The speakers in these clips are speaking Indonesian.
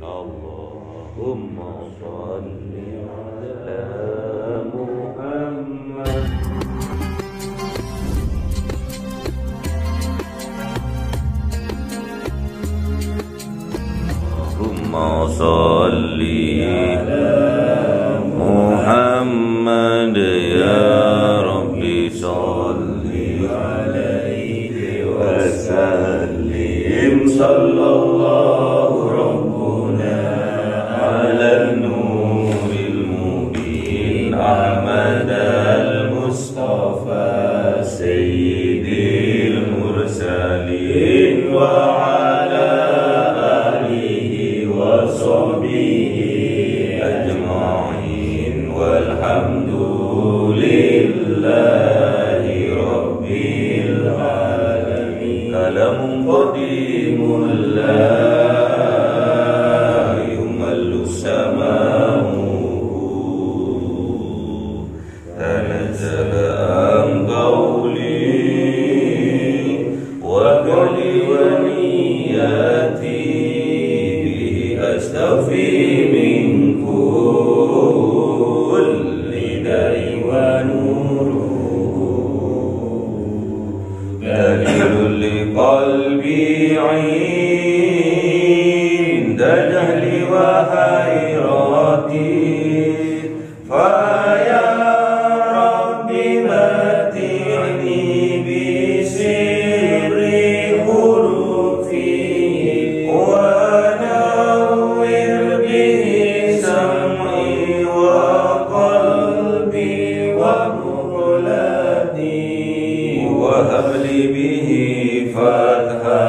Allahumma sholli ala Muhammad. Allahumma sholli ala Muhammad ya Rabbi sholli alaihi wa sallim sallallahu rabbuna ala nuril mubin Ahmad al-Mustafa sayyidil mursalin wa sahbihi ajma'in walhamdulillahi rabbil alamin. Kalamun qadimun la yumallu samahu tanazzala an qawli wa qali wa niyati astaghfi min kulli da'i wa nuruhu dalilul liqalbi 'inda jahli wa hayrati fa ya rabbi mati'ni bi sirri hurufi wa وهبلي به فتحا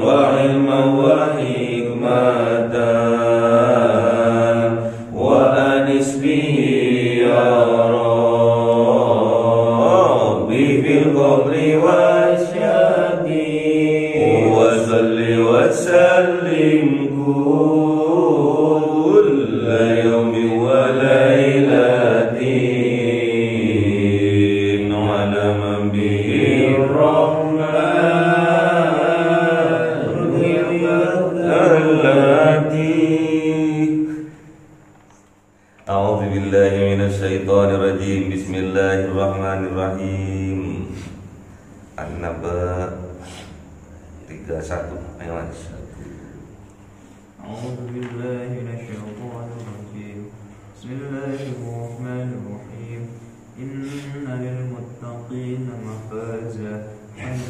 وعلما وحكمة وأنس به يا ربي في القبر والشهد وصل وسلم كل يوم وليلة A'udzu billahi minasyaitonir rajim. Bismillahirrahmanirrahim. An-Naba 31. Ayo Mas. A'udzu billahi minasyaitonir rajim. Bismillahirrahmanirrahim. Inna lil muttaqina mafaza hadaiqa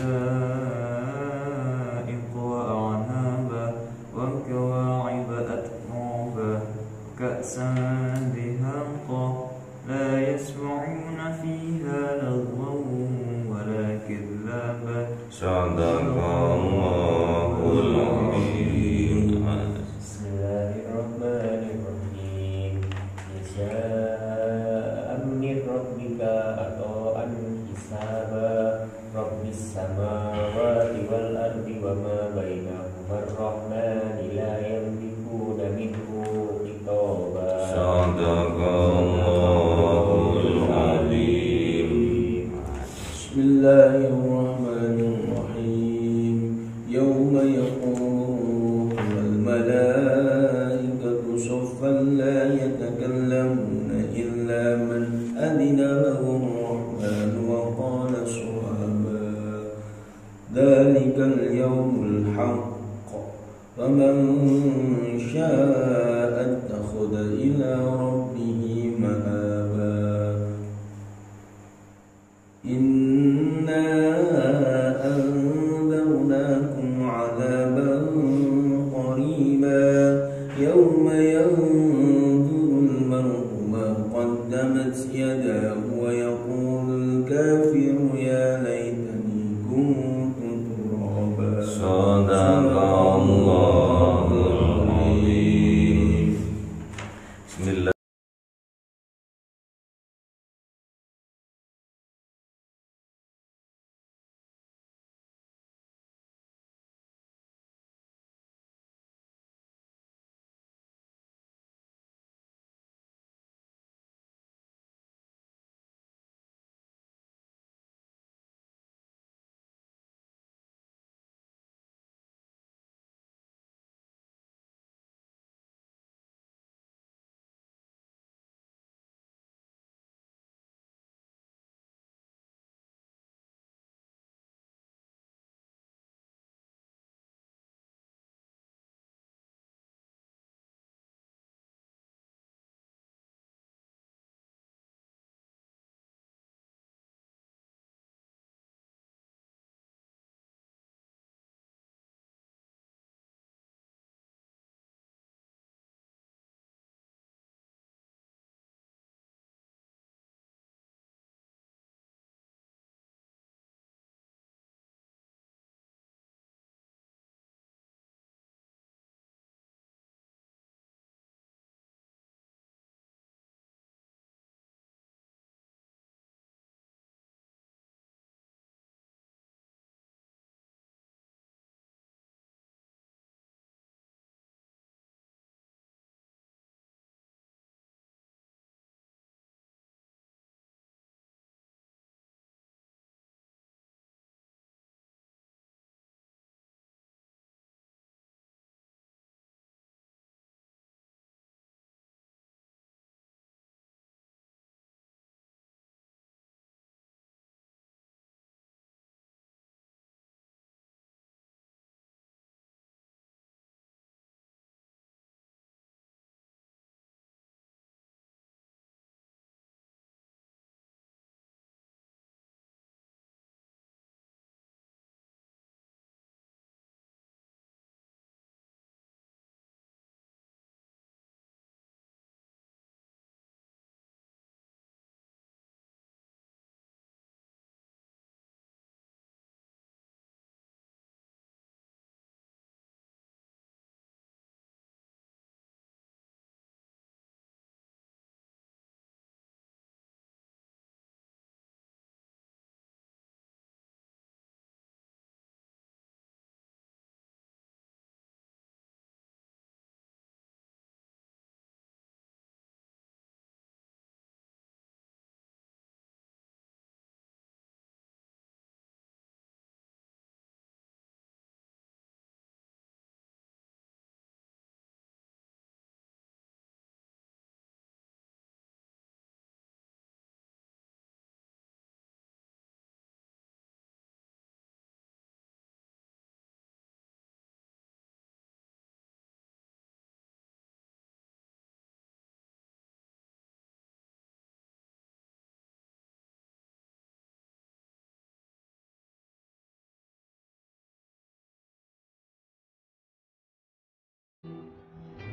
wa a'naba wa kawa'iba atraba ka'san dihaqa la yasma'una fiha lagwan wa la kadzaba. Sadaqallahul azim. Bismillahirrahmanirrahim. Nisa'an min rabbika ata'an hisaba rabbis samawati wal ardi wa ma bainahuma ar-rahmani la yamlikuna minhu khitaba. Sadaqallahul azim. Bismillahirrahmanirrahim. Yawma yaqumu al-malaikatu saffan la yatakallamuna illa man adina lahu ar-rahman wa qala sawaba. Dzalikal yawmul haqq. Faman syaa'a ittakhadha ila rabbih ma'aba. Inna anzarnakum 'adzaban qariba yawma yanzurul mar'u ma qaddamat yadahu wa yaqulul kafiru ya laitani kuntu turaba. Sadaqallahul azim. Bismillah.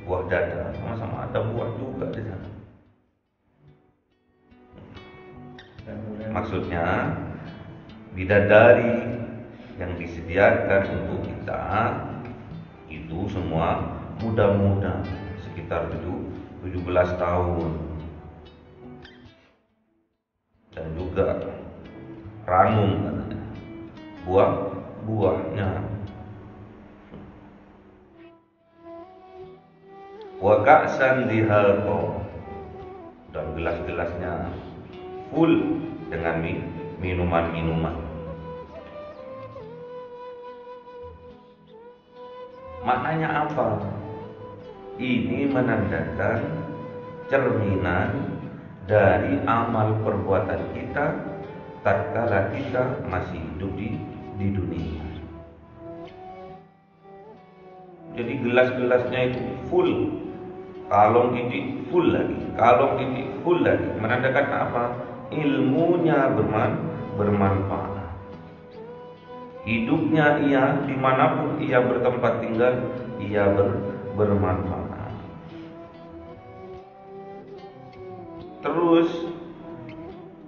buah dada, sama-sama ada buah juga di sana. Maksudnya bidadari yang disediakan untuk kita itu semua muda-muda, sekitar 17 tahun, dan juga ranum katanya, buahnya. Wa ka'san dihaqa, dan gelas-gelasnya full dengan minuman-minuman. Maknanya apa? Ini menandakan cerminan dari amal perbuatan kita tatkala kita masih hidup di dunia. Jadi gelas-gelasnya itu full, kalong titik full lagi, kalong titik full lagi. Menandakan apa? Ilmunya bermanfaat. Hidupnya ia dimanapun ia bertempat tinggal, ia bermanfaat. Terus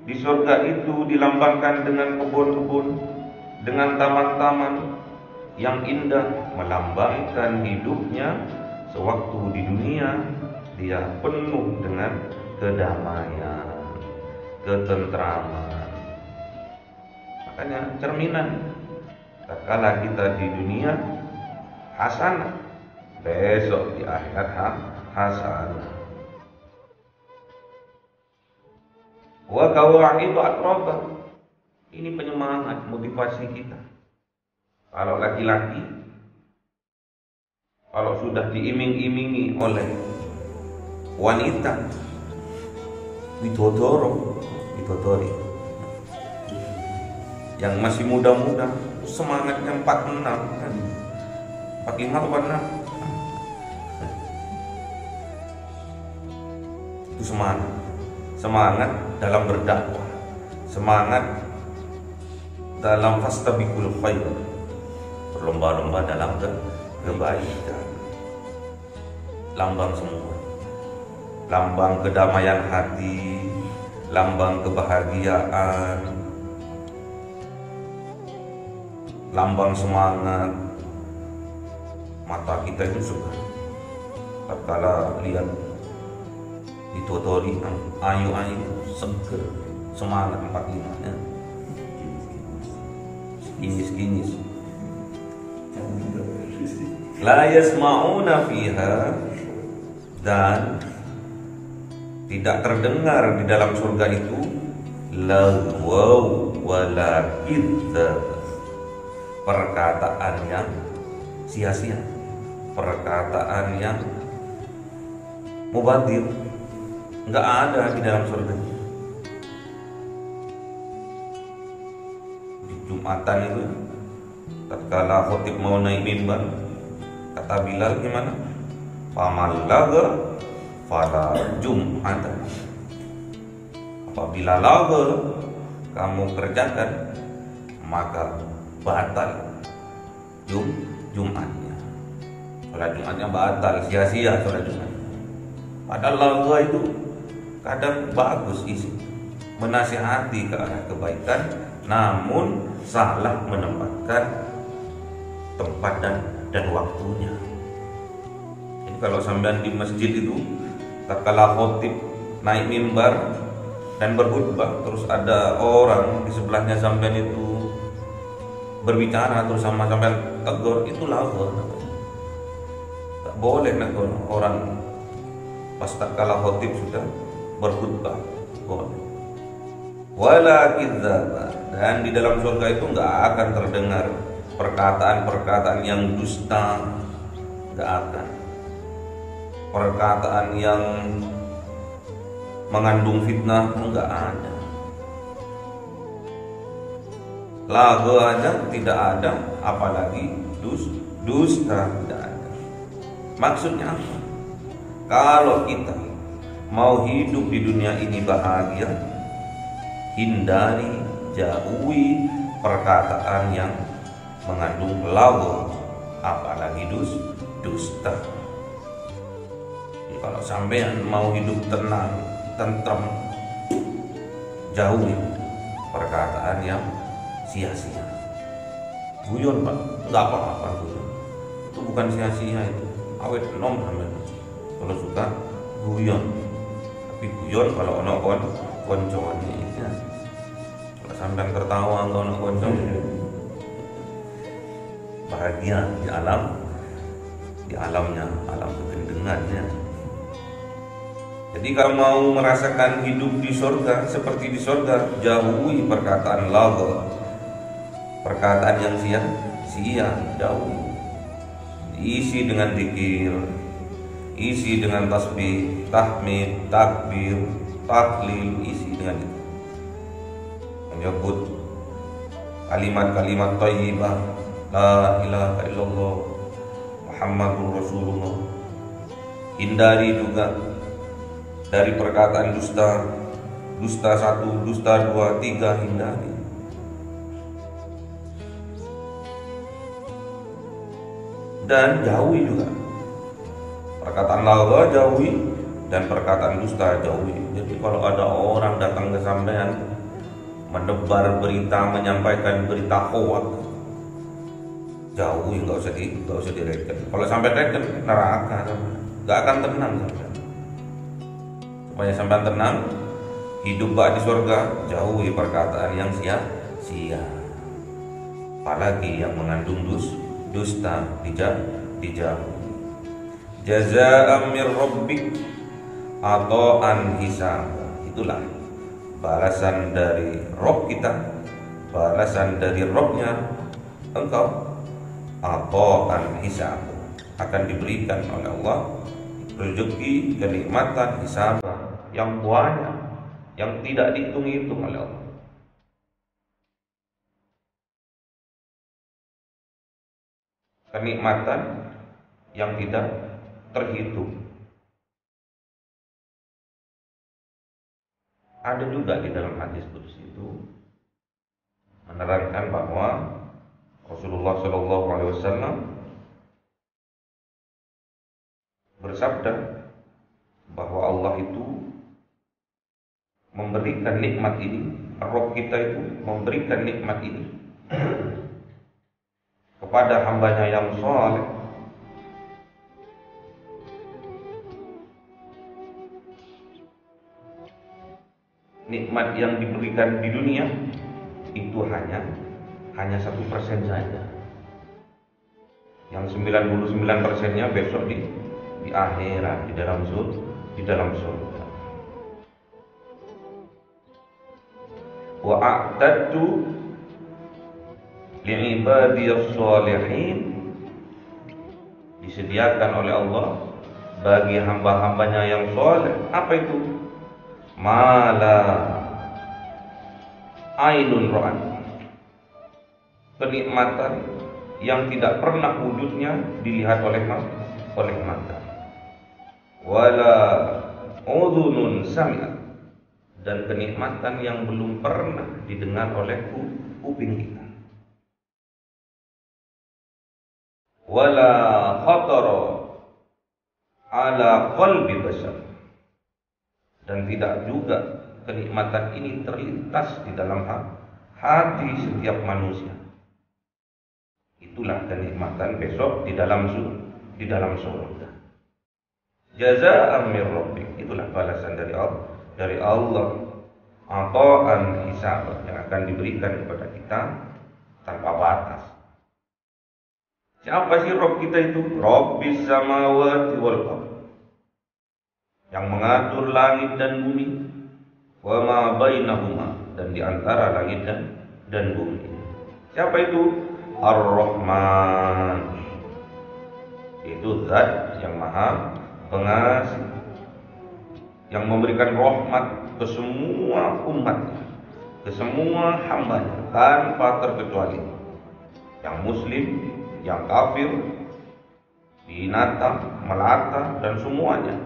di surga itu dilambangkan dengan kebun-kebun, dengan taman-taman yang indah, melambangkan hidupnya sewaktu di dunia dia penuh dengan kedamaian, ketentraman. Makanya cerminan tatkala kita di dunia hasanah, besok di akhirat hasanah. Wa kawa'idu atraba, ini penyemangat, motivasi kita. Kalau laki-laki, kalau sudah diiming-imingi oleh wanita, widodori, yang masih muda-muda, semangatnya 46 kan, 45 atau 46. Itu semangat dalam berdakwah, semangat dalam fastabiqul khair, berlomba-lomba dalam kebaikan. Lambang semua, lambang kedamaian hati, lambang kebahagiaan, lambang semangat. Mata kita itu suka tatkala lihat ditutori ayu-ayu, seger, semangat 45 ya. Kinis-kinis. La yasma'una fiha, dan tidak terdengar di dalam surga itu lagwaw wala kidzab, perkataan yang sia-sia, perkataan yang mubadir, enggak ada di dalam surga. Di Jumatan itu tatkala khotib mau naik mimbar, kata Bilal gimana? Famallaga fala jum'ata, apabila laga kamu kerjakan maka batal Jumatnya. Sholat Jumatnya batal, sia-sia sholat Jumat. Padahal laga itu kadang bagus isi, menasihati ke arah kebaikan, namun salah menempatkan tempat dan waktunya. Jadi kalau sampean di masjid itu tatkala khotib naik mimbar dan berkhutbah, terus ada orang di sebelahnya sampean itu berbicara terus sama sampean tegur, itu lagu. Tak boleh negur orang pas tatkala khotib sudah berkhutbah, boleh. Wala kidzaba, dan di dalam surga itu enggak akan terdengar perkataan-perkataan yang dusta, enggak akan. Perkataan yang mengandung fitnah enggak ada. Lagu aja tidak ada, apalagi dusta tidak ada. Maksudnya apa? Kalau kita mau hidup di dunia ini bahagia, hindari, jauhi perkataan yang mengandung lagu, apalagi dusta. kalau sampean mau hidup tenang, tentrem, jauhi perkataan yang sia-sia. Guyon Pak, nggak apa-apa guyon. Itu bukan sia-sia itu. Awet nom sampean. Kalau suka guyon. Tapi guyon kalau ono koncone ya. Kalau sampean tertawa kalau ono konco, bahagia di alamnya, alam kegendengannya. Jadi kalau mau merasakan hidup di surga seperti di surga, jauhi perkataan lagha, perkataan yang sia-sia, jauhi. Isi dengan zikir, isi dengan tasbih, tahmid, takbir, tahlil, isi dengan itu. Menyebut kalimat-kalimat thayyibah, la ilaha illallah Muhammadur Rasulullah. Hindari juga dari perkataan dusta, dusta 1, dusta 2, 3, hindari. Dan jauhi juga perkataan lagha, jauhi, dan perkataan dusta jauhi. Jadi kalau ada orang datang ke sampean menebar berita, menyampaikan berita hoak, jauhi, nggak usah direken. Kalau sampai reken neraka, nggak akan tenang sampean. Supaya sampean tenang, hidup di surga, jauhi perkataan yang sia-sia. Apalagi yang mengandung dusta, dijauhi. Jazaa'an mir rabbik atau an hisab. Itulah balasan dari Rabb kita, balasan dari Rabbnya engkau, atau an hisab, akan diberikan oleh Allah rezeki, kenikmatan, hisab yang banyak, yang tidak dihitung-hitung oleh Allah. Kenikmatan yang tidak terhitung. Ada juga di dalam hadis qudsi itu menerangkan bahwa Rasulullah Shallallahu Alaihi Wasallam bersabda bahwa Allah itu memberikan nikmat ini, Rabb kita itu memberikan nikmat ini kepada hambanya yang saleh nikmat yang diberikan di dunia itu hanya 1% saja. Yang 99%-nya besok di akhirat, di dalam surga. Wa a'tadtu li'ibadiyas shalihin, disediakan oleh Allah bagi hamba-hambanya yang saleh. Apa itu? Mala ainun ra'at, kenikmatan yang tidak pernah wujudnya dilihat oleh mata, wala udhunun sami'at, dan kenikmatan yang belum pernah didengar oleh kuping kita, wala khatara ala qalbi bashar, dan tidak juga kenikmatan ini terlintas di dalam hati setiap manusia. Itulah kenikmatan besok di dalam surga. Jazaa'an mir rabbik, itulah balasan dari Allah, ata'an hisab, yang akan diberikan kepada kita tanpa batas. Siapa sih Rabb kita itu? Rabbis samawati wal ardh, yang mengatur langit dan bumi, wa ma bainahuma, dan di antara langit dan bumi. Siapa itu? Ar-Rahman, itu zat yang maha pengasih, yang memberikan rahmat ke semua umat, ke semua hambanya tanpa terkecuali, yang muslim, yang kafir, binatang, melata, dan semuanya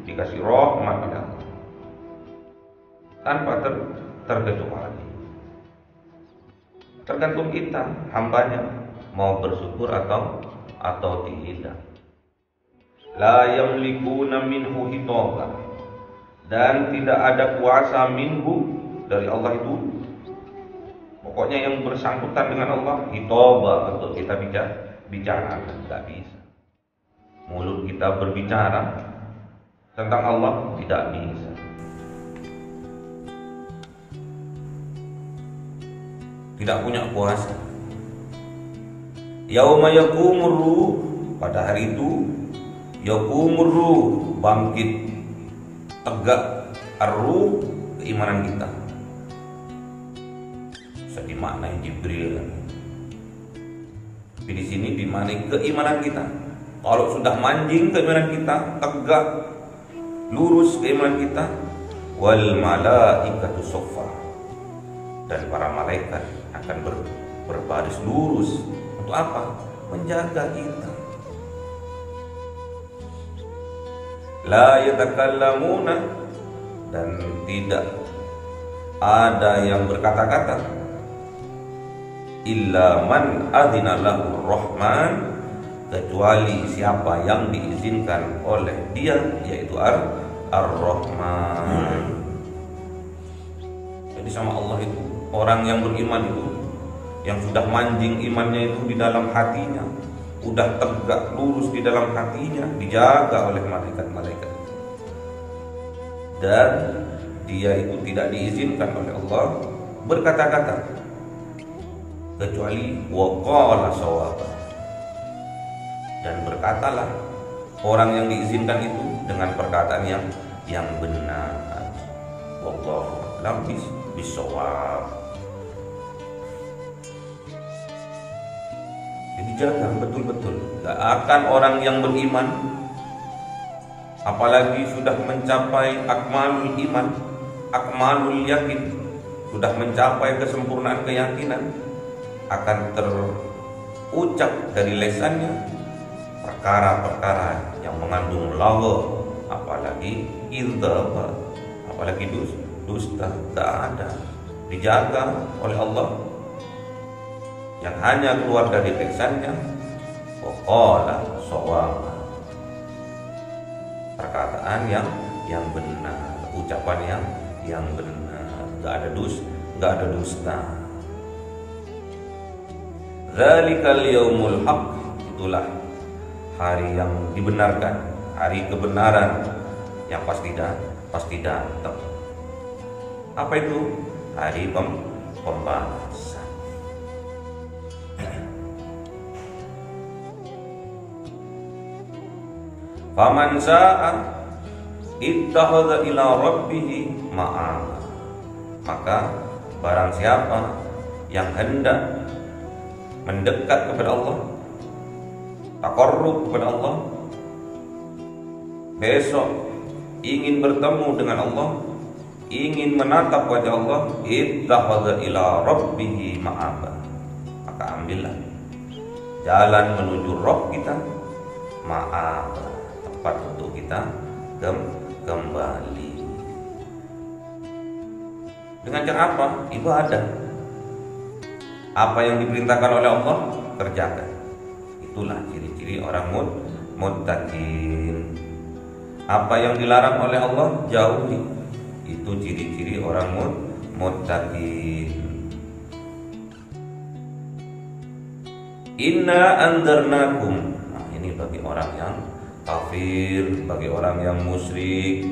dikasih rahmat oleh Allah tanpa terkecuali. Tergantung kita, hambanya, mau bersyukur atau tidak. la yamlikuna minhu hitaba, dan tidak ada kuasa minhu dari Allah itu. Pokoknya yang bersangkutan dengan Allah, hitaba untuk kita bicara, tidak bisa. Mulut kita berbicara tentang Allah tidak bisa. Tidak punya kuasa. Yauma yaqumur ruh, pada hari itu yaqumur ruh, bangkit tegak ar-ruh, keimanan kita. Bisa dimaknai Jibril. Tapi di sini dimaknai keimanan kita. Kalau sudah manjing keimanan kita, tegak lurus keimanan kita, wal malaikatu soffa, dan para malaikat akan berbaris lurus. Untuk apa? Menjaga kita. La yatakallamuna, dan tidak ada yang berkata-kata, illa man adzina lahu rahman, kecuali siapa yang diizinkan oleh dia, yaitu Ar-Rahman. Jadi sama Allah itu, orang yang beriman itu, yang sudah manjing imannya itu di dalam hatinya, udah tegak lurus di dalam hatinya, dijaga oleh malaikat-malaikat. Dan dia itu tidak diizinkan oleh Allah berkata-kata, kecuali waqala shawaba, dan berkatalah orang yang diizinkan itu dengan perkataan yang benar. Wallahu a'lam bishawab. Jadi jaga betul-betul. Gak akan orang yang beriman, apalagi sudah mencapai akmalul iman, akmalul yakin, sudah mencapai kesempurnaan keyakinan, akan terucap dari lisannya perkara-perkara yang mengandung lagha, apalagi idzab, apalagi dusta. Tak ada. Dijaga oleh Allah. Yang hanya keluar dari lisannya waqala shawaba, perkataan yang benar, ucapan yang benar, gak ada dusta. Dzalikal yaumul haq, itulah hari yang dibenarkan, hari kebenaran yang pasti datang. Apa itu? Hari pembalasan. Faman saa'a ittakhadha ila rabbih ma'aba, maka barang siapa yang hendak mendekat kepada Allah, taqarrub kepada Allah, besok ingin bertemu dengan Allah, ingin menatap wajah Allah, ittakhadha ila rabbih ma'aba, maka ambillah jalan menuju Rabb kita, ma'aba, tempat untuk kita kembali. Dengan cara apa? Ibadah. Apa yang diperintahkan oleh Allah, kerjakan. Itulah ciri-ciri orang muttaqin. Apa yang dilarang oleh Allah, jauhi. Itu ciri-ciri orang muttaqin. Inna anzarnakum. Nah, ini bagi orang yang kafir, bagi orang yang musyrik,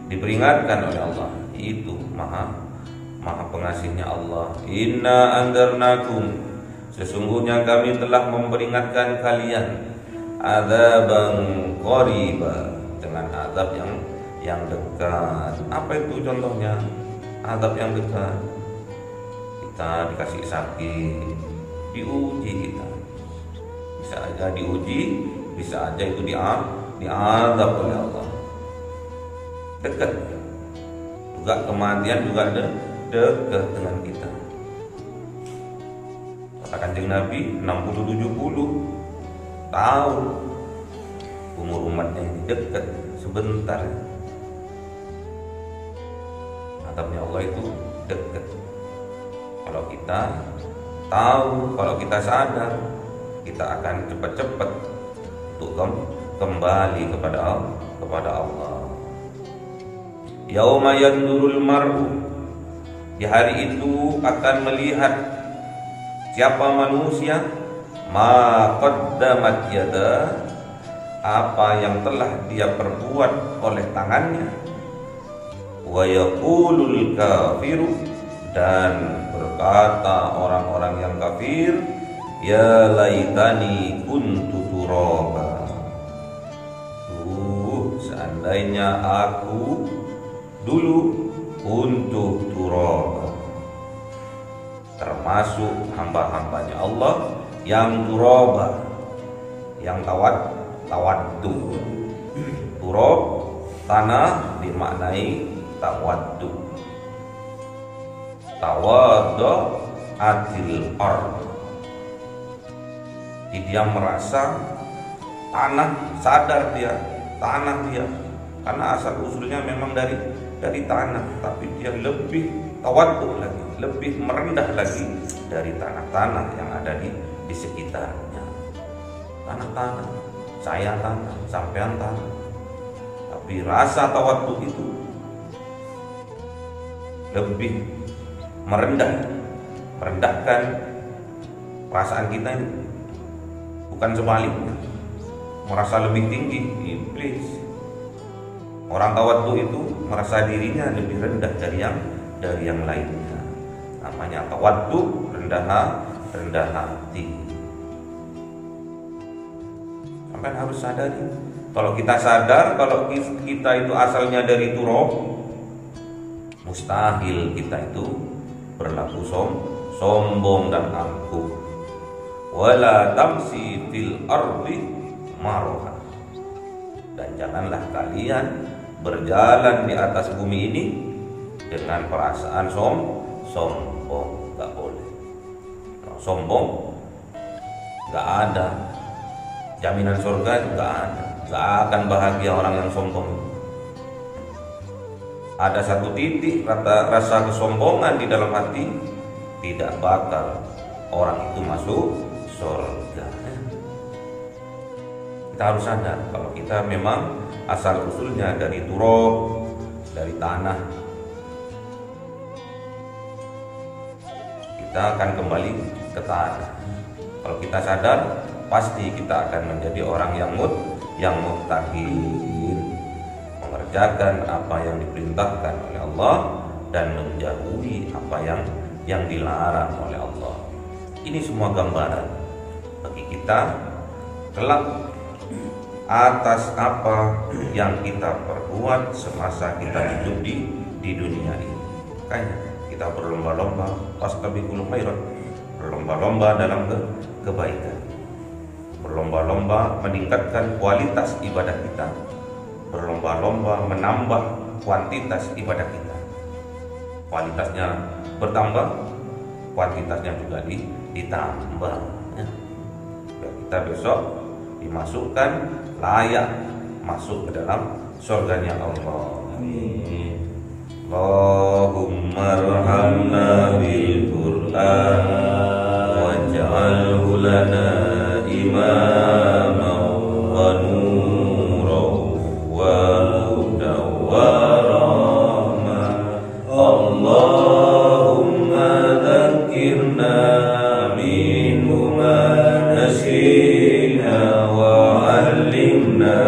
diperingatkan oleh Allah. Itu maha pengasihnya Allah. Inna anzarnakum, sesungguhnya kami telah memperingatkan kalian, adzaban qariba, dengan azab yang dekat. Apa itu contohnya? Azab yang dekat. Kita dikasih sakit, diuji kita. Bisa aja diuji, bisa aja itu diazab oleh Allah. Dekat. Juga kematian juga dekat dengan kita. Kata Kanjeng Nabi 60-70 tahun umur umatnya ini, dekat, sebentar. Azabnya Allah itu dekat. Kalau kita tahu, kalau kita sadar, kita akan cepat-cepat untuk kembali kepada Allah. Yauma yandurul mar'u, di hari itu akan melihat siapa manusia ma qaddamat yada, apa yang telah dia perbuat oleh tangannya, wa yaqulul kafiru, dan berkata orang-orang yang kafir, ya laitani kuntu turaba, seandainya aku dulu untuk turaba, termasuk hamba-hambanya Allah yang turaba, yang tawaddu. Turab tanah dimaknai tawaddu. Tawaddu adil ard, dia merasa tanah, sadar dia tanah dia, karena asal usulnya memang dari tanah, tapi dia lebih tawaddu lagi, lebih merendah lagi dari tanah-tanah yang ada di sekitarnya. Tanah-tanah, saya tanah, sampean tanah, tapi rasa tawaddu itu lebih merendahkan perasaan kita ini, bukan sebaliknya, merasa lebih tinggi. Iblis, orang tawaddu itu merasa dirinya lebih rendah dari yang lainnya. Namanya tawaddu, rendah hati. Sampai harus sadari, kalau kita sadar kalau kita itu asalnya dari turab, mustahil kita itu berlaku sombong dan angkuh. Wala tamsi fil ardi maroha, dan janganlah kalian berjalan di atas bumi ini dengan perasaan sombong. Gak boleh. Kalau sombong, gak ada jaminan surga, juga ada. Gak akan bahagia orang yang sombong. Ada satu titik rasa kesombongan di dalam hati, tidak bakal orang itu masuk surga. Kita harus sadar kalau kita memang asal usulnya dari turab, dari tanah, kita akan kembali ke tanah. Kalau kita sadar, pasti kita akan menjadi orang yang muttaqin, mengerjakan apa yang diperintahkan oleh Allah dan menjauhi apa yang dilarang oleh Allah. Ini semua gambaran bagi kita kelak atas apa yang kita perbuat semasa kita hidup di dunia ini. Makanya kita berlomba-lomba fastabiqul khairat, berlomba-lomba dalam kebaikan, berlomba-lomba meningkatkan kualitas ibadah kita, berlomba-lomba menambah kuantitas ibadah kita. Kualitasnya bertambah, kuantitasnya juga ditambah, ya. Biar kita besok dimasukkan layak masuk ke dalam surganya Allah. Amin. Allahumma arhamna bil Qur'an waj'alhu lana imama wa nura wa hudan wa rahmah. Allahumma dzakirna minhu ma nasina wa 'allimna